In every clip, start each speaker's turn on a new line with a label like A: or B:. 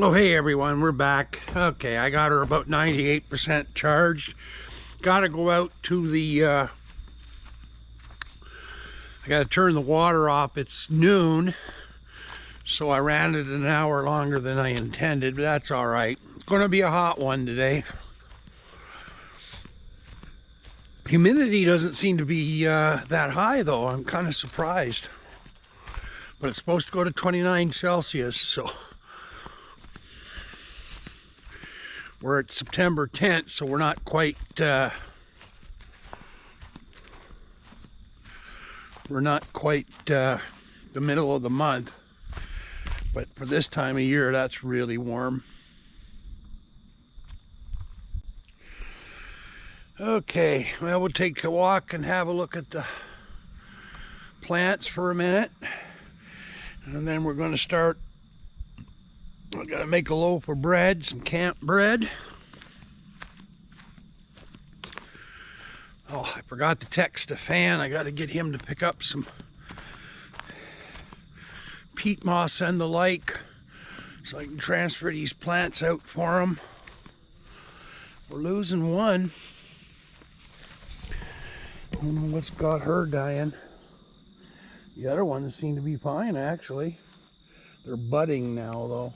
A: Oh, hey everyone, we're back. Okay, I got her about 98% charged. Gotta go out to the, I gotta turn the water off. It's noon, so I ran it an hour longer than I intended, but that's all right. It's gonna be a hot one today. Humidity doesn't seem to be that high though. I'm kind of surprised. But it's supposed to go to 29 Celsius, so we're at September 10th, so we're not quite the middle of the month. But for this time of year, that's really warm. Okay, well, we'll take a walk and have a look at the plants for a minute. And then we're going to start. I gotta make a loaf of bread, some camp bread. Oh, I forgot to text Stefan. I gotta get him to pick up some peat moss and the like so I can transfer these plants out for him. We're losing one. I don't know what's got her dying. The other ones seem to be fine, actually. They're budding now, though.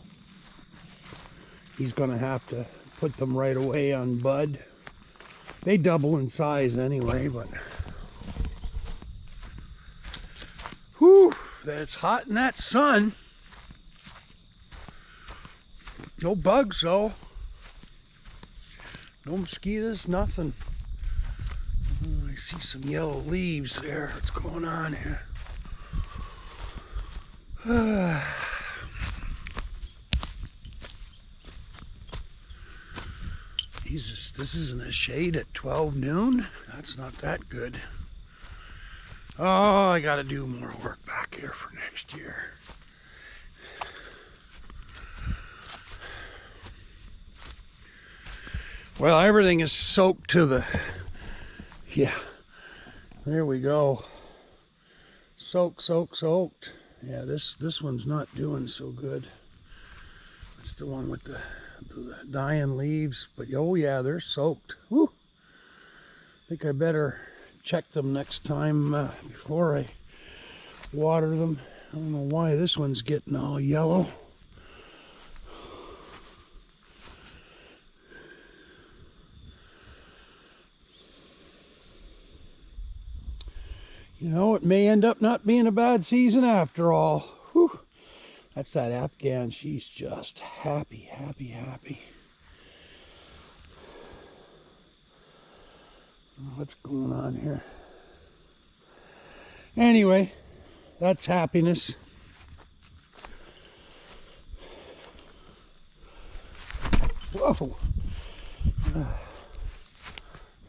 A: He's gonna have to put them right away on bud. They double in size anyway, but whew, that's hot in that sun. No bugs though. No mosquitoes, nothing. Oh, I see some yellow leaves there. What's going on here? Jesus, this isn't a shade at 12 noon? That's not that good. Oh, I gotta do more work back here for next year. Well, everything is soaked to the... Yeah, there we go. Soaked. Yeah, this one's not doing so good. It's the one with the dying leaves, but oh yeah, they're soaked. Woo! I think I better check them next time before I water them. I don't know why this one's getting all yellow. You know, it may end up not being a bad season after all. Whew. That's that Afghan. She's just happy. What's going on here? Anyway, that's happiness. Whoa.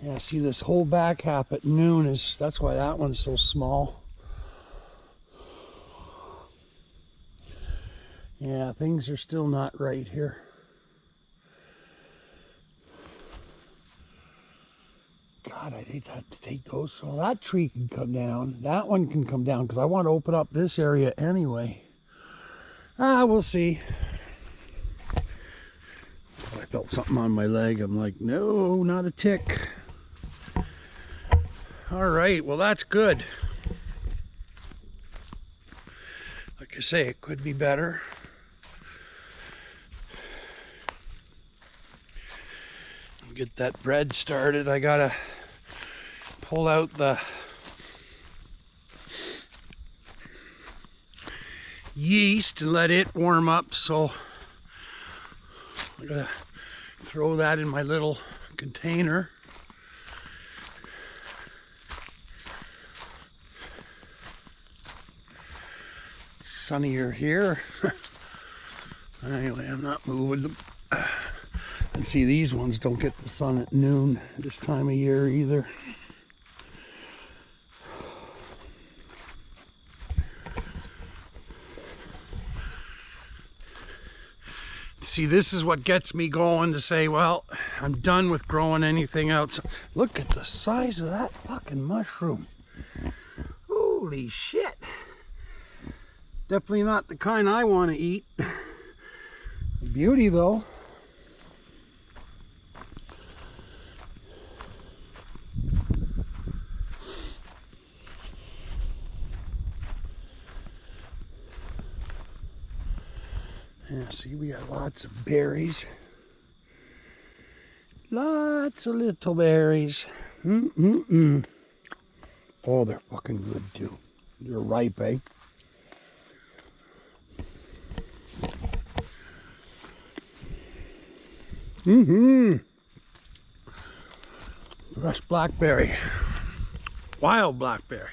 A: Yeah, see this whole back half at noon is, that's why that one's so small. Yeah, things are still not right here. God, I'd hate to have to take those. So that tree can come down. That one can come down because I want to open up this area anyway. We'll see. I felt something on my leg. I'm like, no, not a tick. All right, well, that's good. Like I say, it could be better. Get that bread started. I gotta pull out the yeast and let it warm up, so I gotta throw that in my little container. It's sunnier here. Anyway, I'm not moving them. And see, these ones don't get the sun at noon this time of year either. See, this is what gets me going to say, well, I'm done with growing anything else. Look at the size of that fucking mushroom. Holy shit. Definitely not the kind I want to eat. Beauty though. Yeah, see, we got lots of berries. Lots of little berries. Oh, they're fucking good too. They're ripe, eh? Fresh blackberry. Wild blackberry.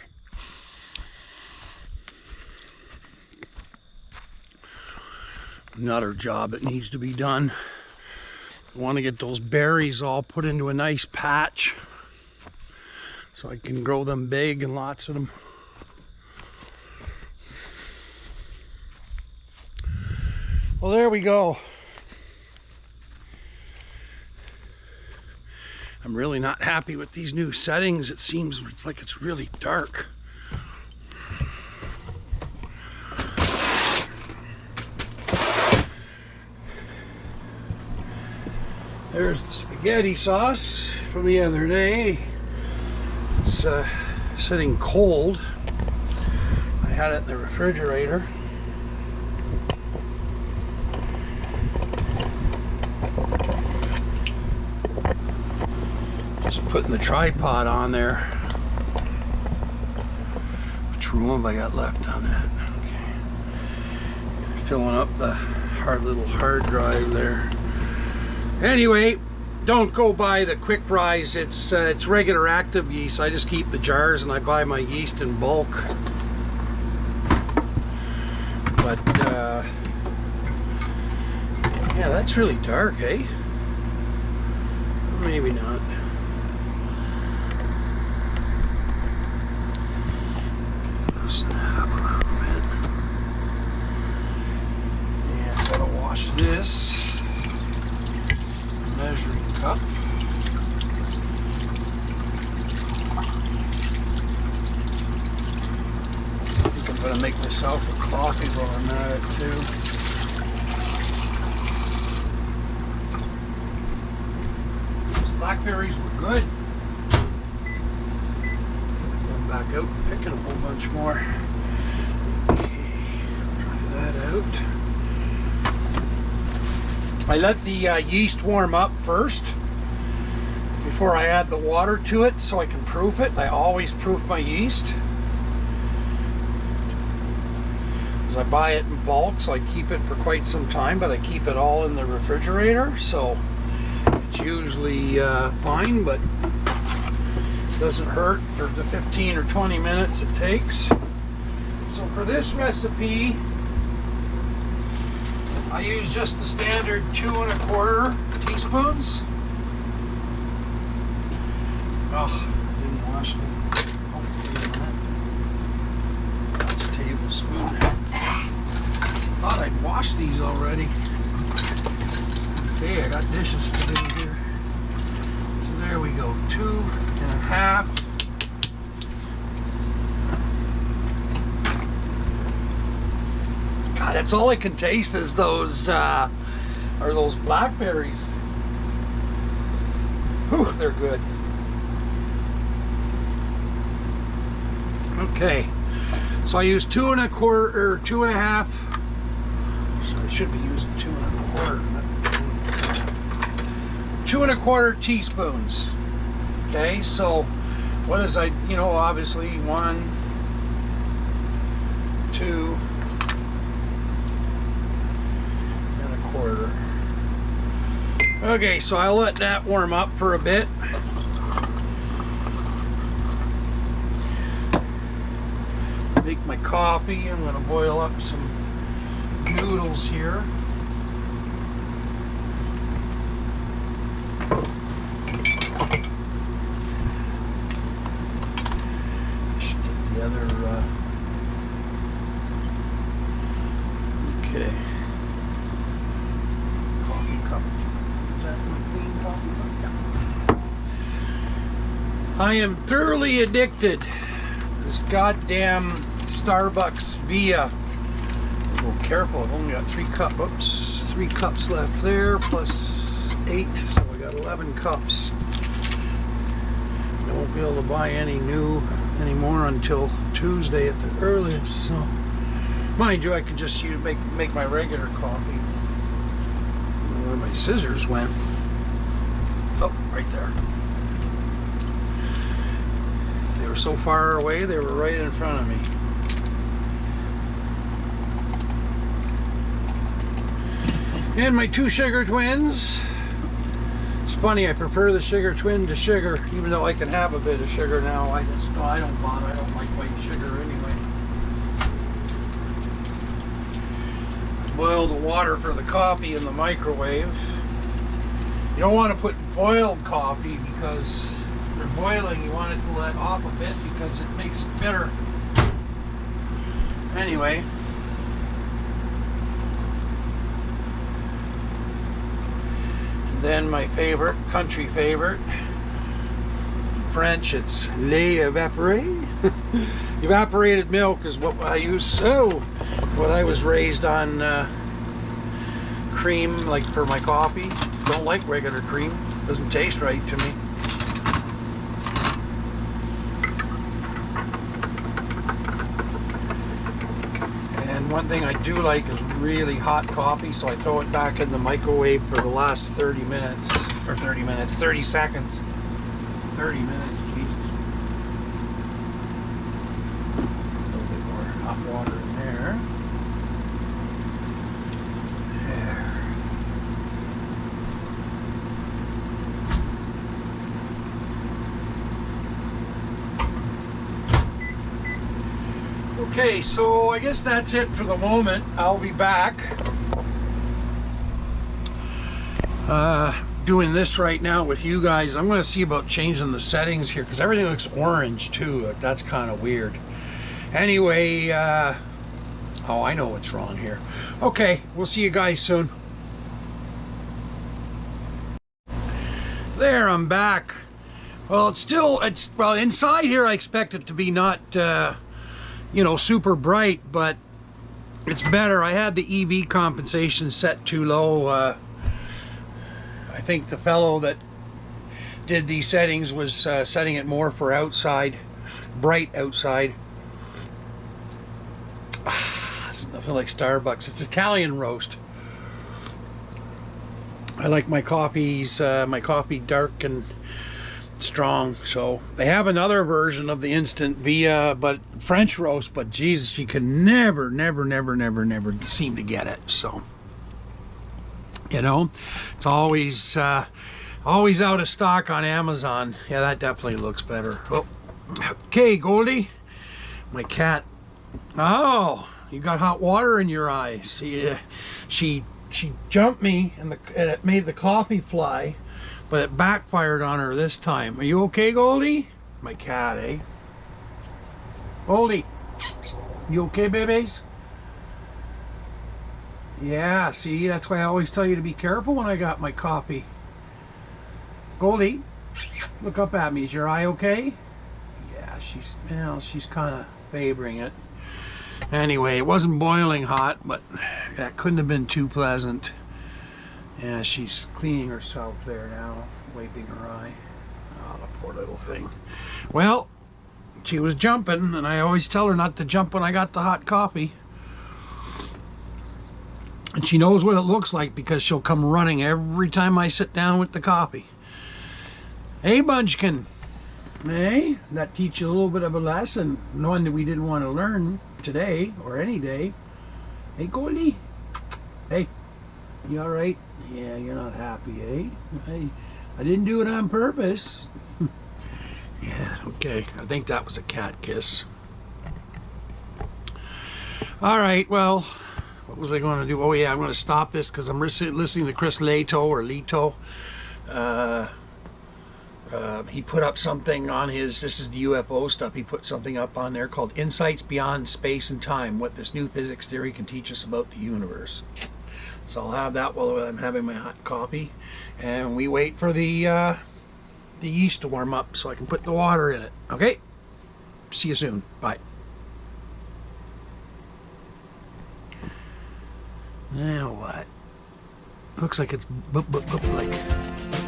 A: Another job that needs to be done. I want to get those berries all put into a nice patch so I can grow them big and lots of them. Well, there we go. I'm really not happy with these new settings. It seems like it's really dark. There's the spaghetti sauce from the other day. It's sitting cold. I had it in the refrigerator. Just putting the tripod on there. Which room have I got left on that? Okay. Filling up the little hard drive there. Anyway, don't go buy the quick rise. It's regular active yeast. I just keep the jars and I buy my yeast in bulk. But yeah, that's really dark, eh? Maybe not. Loosen that up a little bit. And gotta wash this. Measuring cup. I think I'm going to make myself a coffee while I'm at it too. Those blackberries were good. Going back out and picking a whole bunch more. Okay, try that out. I let the yeast warm up first before I add the water to it so I can proof it. I always proof my yeast because I buy it in bulk, so I keep it for quite some time, but I keep it all in the refrigerator, so it's usually fine, but it doesn't hurt for the 15 or 20 minutes it takes. So for this recipe, I use just the standard 2 1/4 teaspoons. Oh, I didn't wash them. That's a tablespoon. Thought I'd washed these already. Okay, I got dishes to do here. So there we go, 2 1/2. God, that's all I can taste is those blackberries. Whew, they're good. Okay, so I use 2 1/4 or 2 1/2. So I should be using 2 1/4. 2 1/4 teaspoons. Okay, so what is obviously 1, 2. 1/4. Okay, so I'll let that warm up for a bit. Make my coffee. I'm going to boil up some noodles here. Should get the other. Okay. I am thoroughly addicted to this goddamn Starbucks Via. A little careful, I've only got 3 cups. Oops. 3 cups left there, plus 8, so we got 11 cups. I won't be able to buy any more until Tuesday at the earliest. So, mind you, I can just make my regular coffee. I don't know where my scissors went. Oh, right there. They were so far away, they were right in front of me. And my 2 sugar twins. It's funny, I prefer the sugar twin to sugar, even though I can have a bit of sugar now. I don't bother. I don't like white sugar anyway. Boil the water for the coffee in the microwave. You don't want to put boiled coffee because if they're boiling, you want it to let off a bit because it makes it bitter. Anyway. Then my favorite, country favorite, French, it's lait évaporé. Evaporated milk is what I use. So, what I was raised on, cream, like for my coffee. Don't like regular cream. Doesn't taste right to me. One thing I do like is really hot coffee, so I throw it back in the microwave for the last 30 seconds. 30 minutes, Jesus. A little bit more hot water in there. Okay, so I guess that's it for the moment. I'll be back doing this right now with you guys. I'm going to see about changing the settings here because everything looks orange too. Like, that's kind of weird. Anyway, oh, I know what's wrong here. Okay, we'll see you guys soon. There, I'm back. Well, well, inside here I expect it to be not you know, super bright, but it's better. I had the EV compensation set too low. I think the fellow that did these settings was setting it more for outside, bright outside. It's nothing like Starbucks. It's Italian roast. I like my coffee dark and strong. So they have another version of the instant via but French roast, but Jesus, you can never seem to get it. So, you know, it's always out of stock on Amazon. Yeah, that definitely looks better. Oh, okay, Goldie, my cat. Oh, you got hot water in your eyes. Yeah, she jumped me and it made the coffee fly. But it backfired on her this time. Are you okay, Goldie? My cat, eh? Goldie, you okay, babies? Yeah, see, that's why I always tell you to be careful when I got my coffee. Goldie, look up at me. Is your eye okay? Yeah, she's kind of favoring it. Anyway, it wasn't boiling hot, but that couldn't have been too pleasant. Yeah, she's cleaning herself there now, wiping her eye. Oh, the poor little thing. Well, she was jumping, and I always tell her not to jump when I got the hot coffee. And she knows what it looks like because she'll come running every time I sit down with the coffee. Hey, Bunchkin. Hey, that teach you a little bit of a lesson. One that we didn't want to learn today or any day. Hey, Goldie. Hey, you all right? Yeah, you're not happy, eh? I didn't do it on purpose. Yeah, okay. I think that was a cat kiss. All right, well, what was I going to do? Oh, yeah, I'm going to stop this because I'm listening to Chris Leto. He put up something on his, this is the UFO stuff, he put something up on there called Insights Beyond Space and Time, what this new physics theory can teach us about the universe. So I'll have that while I'm having my hot coffee, and we wait for the yeast to warm up so I can put the water in it. Okay? See you soon. Bye. Now what? Looks like it's like